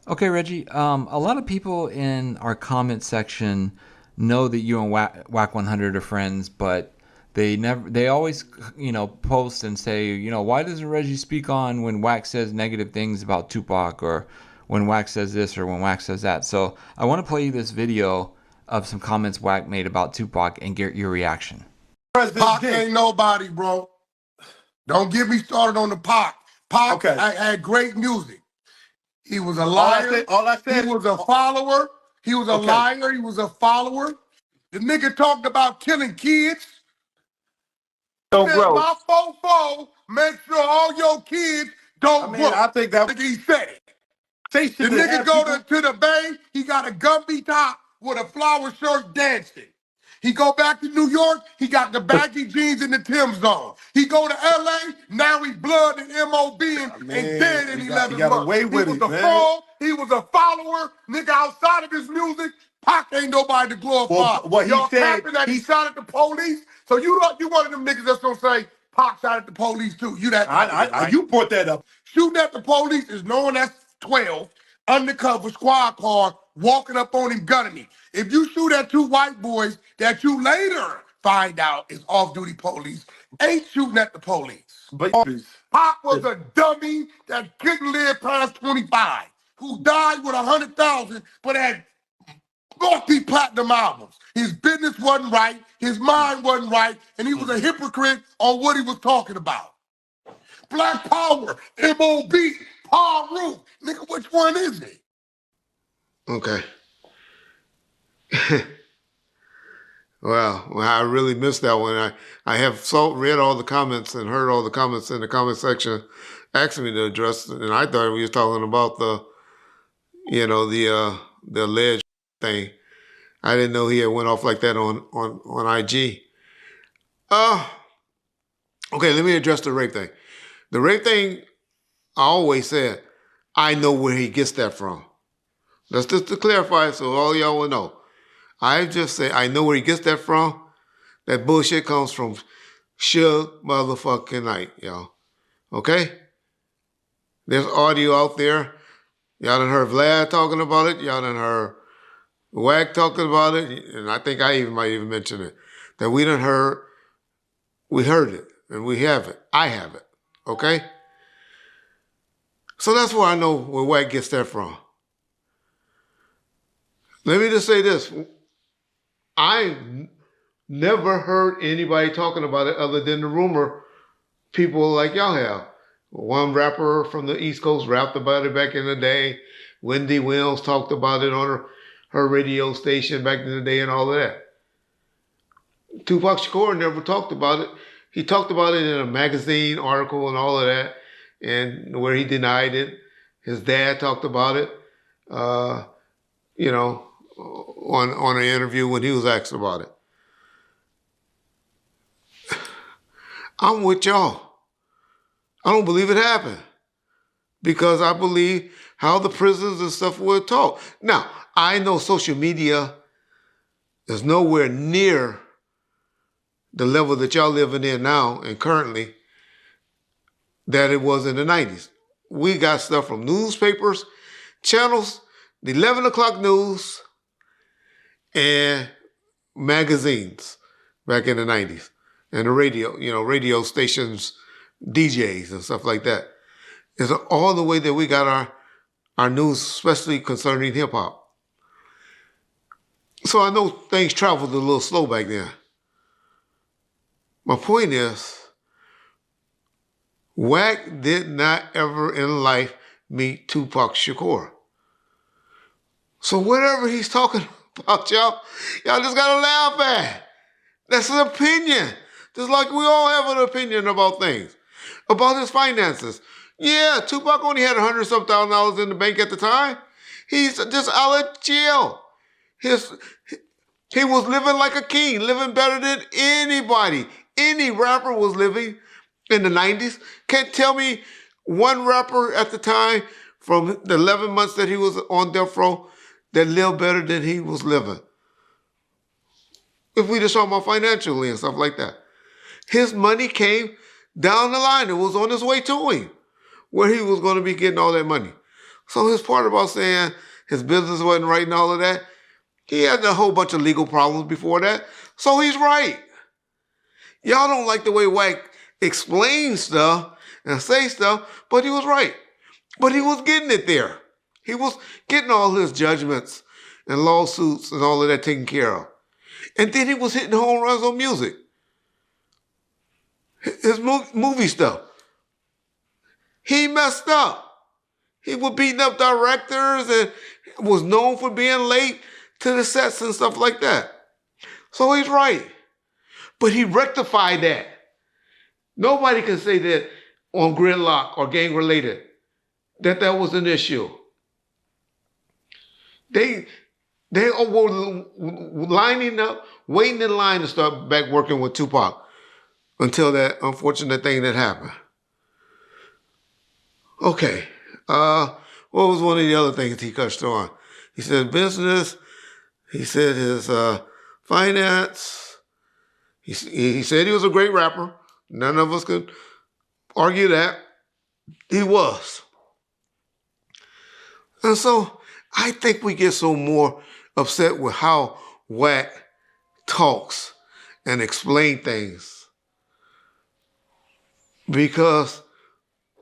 Okay, Reggie. A lot of people in our comment section know that you and Wack 100 are friends, but they always, post and say, why doesn't Reggie speak on when Wack says negative things about Tupac, or when Wack says this, or when Wack says that? So I want to play you this video of some comments Wack made about Tupac and get your reaction. Pac ain't nobody, bro. Don't get me started on the Pac. Pac had great music. He was a liar. All I said, he was a follower. He was a liar. He was a follower. The nigga talked about killing kids. Don't Said, grow. my fofo, make sure all your kids don't grow. I think that he said it. the nigga go to the Bay, he got a Gumby top with a flower shirt dancing. He go back to New York, he got the baggy jeans and the Tim's on. He go to LA, now he blood and MOB and dead in 11 got months. away with he was it, a fraud, he was a follower, nigga outside of his music. Pac ain't nobody to glorify. What he Y'all said, capping that he shot at the police, so you one of them niggas that's gonna say Pac shot at the police too. You that you brought that up. Shooting at the police is knowing that's 12, undercover squad car, walking up on him, gunning him. If you shoot at two white boys that you later find out is off-duty police, ain't shooting at the police. But Pac was a dummy that couldn't live past 25, who died with 100,000, but had multi-platinum albums. His business wasn't right, his mind wasn't right, and he was a hypocrite on what he was talking about. Black Power, MOB, Paul Root. Nigga, which one is it? Okay. Well, I really missed that one. I have read all the comments and heard all the comments in the comment section asking me to address it, and I thought we was talking about the alleged thing. I didn't know he had went off like that on IG. Okay, let me address the rape thing. The rape thing, I always said, I know where he gets that from. That's just to clarify so all y'all will know. I just say I know where he gets that from. That bullshit comes from Suge motherfucking Knight, y'all. Okay? There's audio out there. Y'all done heard Vlad talking about it. Y'all done heard Wack talking about it. And I think I might even mention it. That we heard it. And we have it. I have it. Okay? So that's where I know where Wack gets that from. Let me just say this. I never heard anybody talking about it other than the rumor people like y'all have. One rapper from the East Coast rapped about it back in the day. Wendy Williams talked about it on her radio station back in the day and all of that. Tupac Shakur never talked about it. He talked about it in a magazine article and all of that, and where he denied it. His dad talked about it, on an interview when he was asked about it. I'm with y'all. I don't believe it happened because I believe how the prisons and stuff were taught. Now, I know social media is nowhere near the level that y'all living in now and currently that it was in the 90s. We got stuff from newspapers, channels, the 11 o'clock news, and magazines back in the 90s. And the radio, radio stations, DJs and stuff like that. It's all the way that we got our news, especially concerning hip hop. So I know things traveled a little slow back then. My point is, Wack did not ever in life meet Tupac Shakur. So whatever he's talking about, y'all just gotta laugh at. That's an opinion. Just like we all have an opinion about things. About his finances. Yeah, Tupac only had $100,000 in the bank at the time. He's just out of jail. He was living like a king, living better than anybody. Any rapper was living in the 90s. Can't tell me one rapper at the time from the 11 months that he was on death row that lived better than he was living. If we just talk about financially and stuff like that. His money came down the line. It was on its way to him where he was going to be getting all that money. So his part about saying his business wasn't right and all of that, he had a whole bunch of legal problems before that. So he's right. Y'all don't like the way Wack explains stuff and say stuff, but he was right. But he was getting it there. He was getting all his judgments and lawsuits and all of that taken care of. And then he was hitting home runs on music. His movie stuff. He messed up. He was beating up directors and was known for being late to the sets and stuff like that. So he's right. But he rectified that. Nobody can say that on Gridlock or Gang Related, that was an issue. They were lining up, waiting in line to start back working with Tupac until that unfortunate thing that happened. Okay. What was one of the other things he touched on? He said business. He said his finance. He said he was a great rapper. None of us could argue that. He was. And so I think we get so more upset with how Wack talks and explain things, because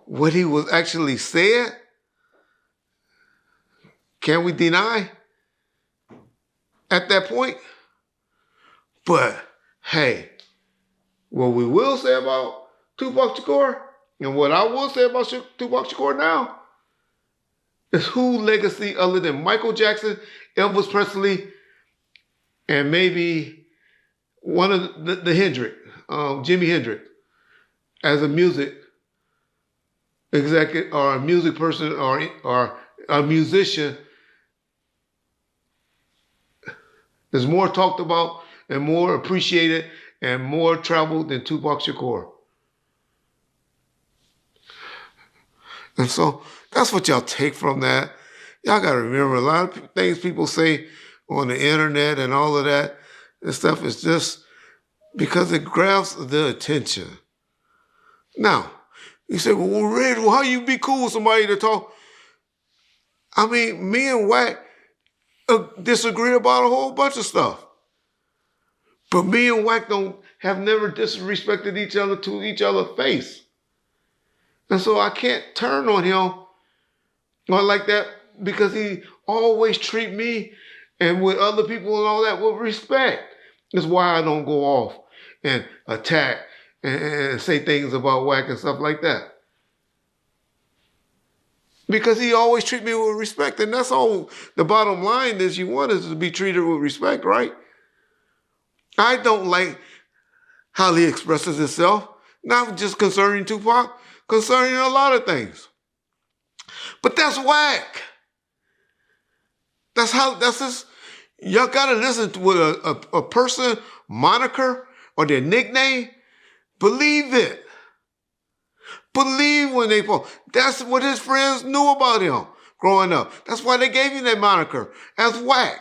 what he was actually said, can we deny at that point? But hey, what we will say about Tupac Shakur, and what I will say about Tupac Shakur now, is who legacy other than Michael Jackson, Elvis Presley, and maybe one of the Hendrix, Jimi Hendrix, as a music executive or a music person or a musician, is more talked about and more appreciated and more traveled than Tupac Shakur. And so that's what y'all take from that. Y'all got to remember, a lot of things people say on the internet and all of that and stuff is just because it grabs the attention. Now, you say, well, Red, how you be cool with somebody to talk? I mean, me and Wack disagree about a whole bunch of stuff. But me and Wack have never disrespected each other to each other's face. And so I can't turn on him like that, because he always treat me and with other people and all that with respect. That's why I don't go off and attack and say things about Wack and stuff like that. Because he always treat me with respect. And that's all the bottom line is, you want us to be treated with respect, right? I don't like how he expresses himself, not just concerning Tupac, concerning a lot of things. But that's Wack. That's his. Y'all gotta listen to what a person moniker or their nickname. Believe it. Believe when they fall. That's what his friends knew about him growing up. That's why they gave him that moniker as Wack.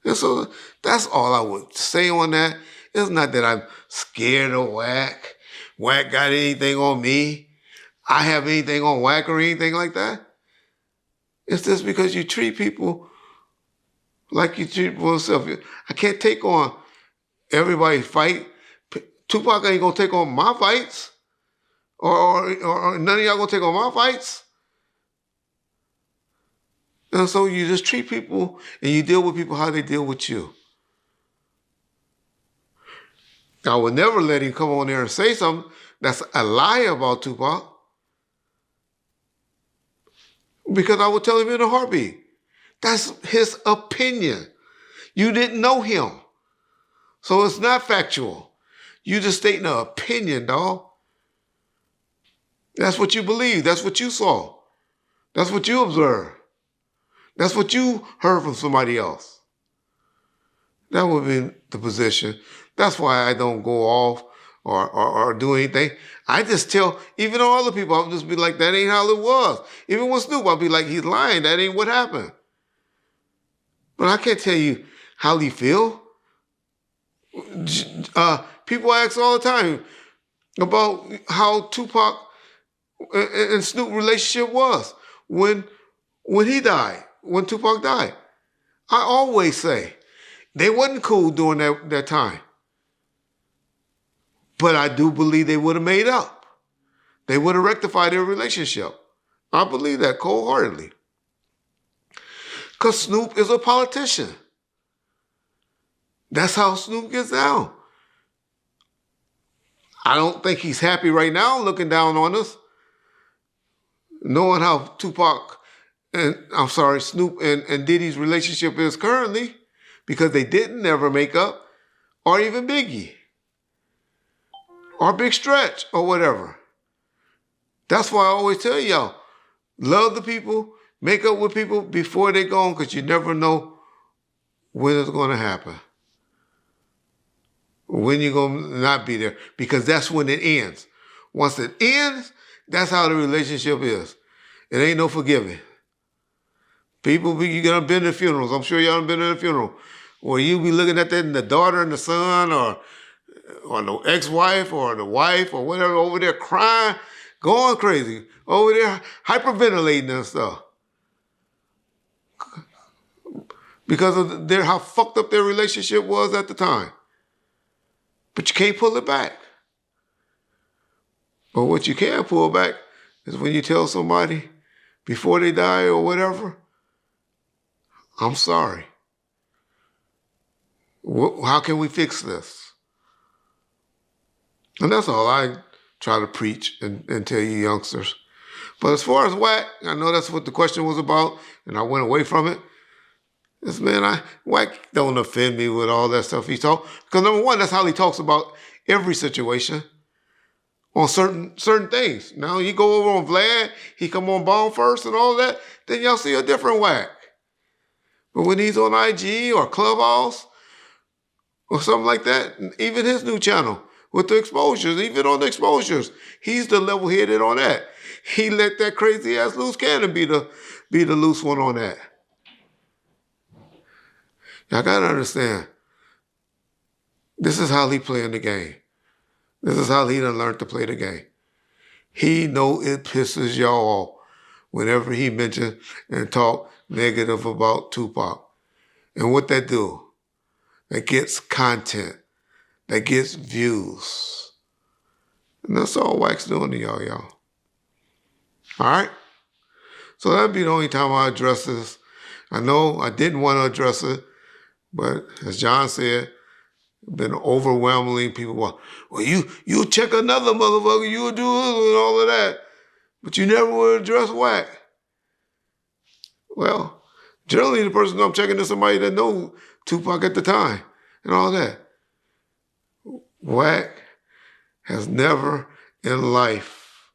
And so that's all I would say on that. It's not that I'm scared of Wack. Wack got anything on me. I have anything on Wack or anything like that. It's just because you treat people like you treat yourself. I can't take on everybody's fight. Tupac ain't gonna take on my fights. Or none of y'all gonna take on my fights. And so you just treat people and you deal with people how they deal with you. I would never let him come on there and say something that's a lie about Tupac, because I would tell him in a heartbeat. That's his opinion. You didn't know him. So it's not factual. You just stating an opinion, dog. That's what you believe. That's what you saw. That's what you observed. That's what you heard from somebody else. That would be the position. That's why I don't go off or do anything. I just tell, even on other people, I'll just be like, that ain't how it was. Even with Snoop, I'll be like, he's lying. That ain't what happened. But I can't tell you how he feel. People ask all the time about how Tupac and Snoop's relationship was when he died, when Tupac died. I always say they wasn't cool during that time. But I do believe they would have made up. They would have rectified their relationship. I believe that cold-heartedly. Because Snoop is a politician. That's how Snoop gets down. I don't think he's happy right now looking down on us, knowing how Snoop and Diddy's relationship is currently, because they didn't ever make up, or even Biggie, or Big Stretch, or whatever. That's why I always tell y'all, love the people, make up with people before they go on, because you never know when it's going to happen. When you're going to not be there, because that's when it ends. Once it ends, that's how the relationship is. It ain't no forgiving. People, you gonna been to funerals. I'm sure y'all been to a funeral where you be looking at that and the daughter and the son or the ex-wife or the wife or whatever over there crying, going crazy, over there hyperventilating and stuff. Because of how fucked up their relationship was at the time. But you can't pull it back. But what you can pull back is when you tell somebody before they die or whatever, I'm sorry. How can we fix this? And that's all I try to preach and tell you youngsters. But as far as Wack, I know that's what the question was about, and I went away from it. This man, Wack don't offend me with all that stuff he talks. Because number one, that's how he talks about every situation on certain things. Now, you go over on Vlad, he come on Bone First and all that, then y'all see a different Wack. But when he's on IG or Clubhouse or something like that, even his new channel with the exposures, even on the exposures, he's the level-headed on that. He let that crazy-ass loose cannon be the loose one on that. Y'all got to understand, this is how he playing the game. This is how he done learned to play the game. He know it pisses y'all off whenever he mention and talk negative about Tupac. And what that do? That gets content. That gets views. And that's all Wack's doing to y'all. All right? So that'd be the only time I address this. I know I didn't want to address it, but as John said, been overwhelmingly people want, well, you check another motherfucker, you'll do this and all of that, but you never would address Wack. Well, generally the person I'm checking is somebody that know Tupac at the time and all that. Wack has never in life,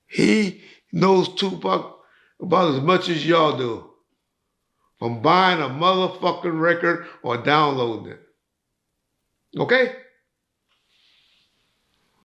he knows Tupac about as much as y'all do. From buying a motherfucking record or downloading it. Okay?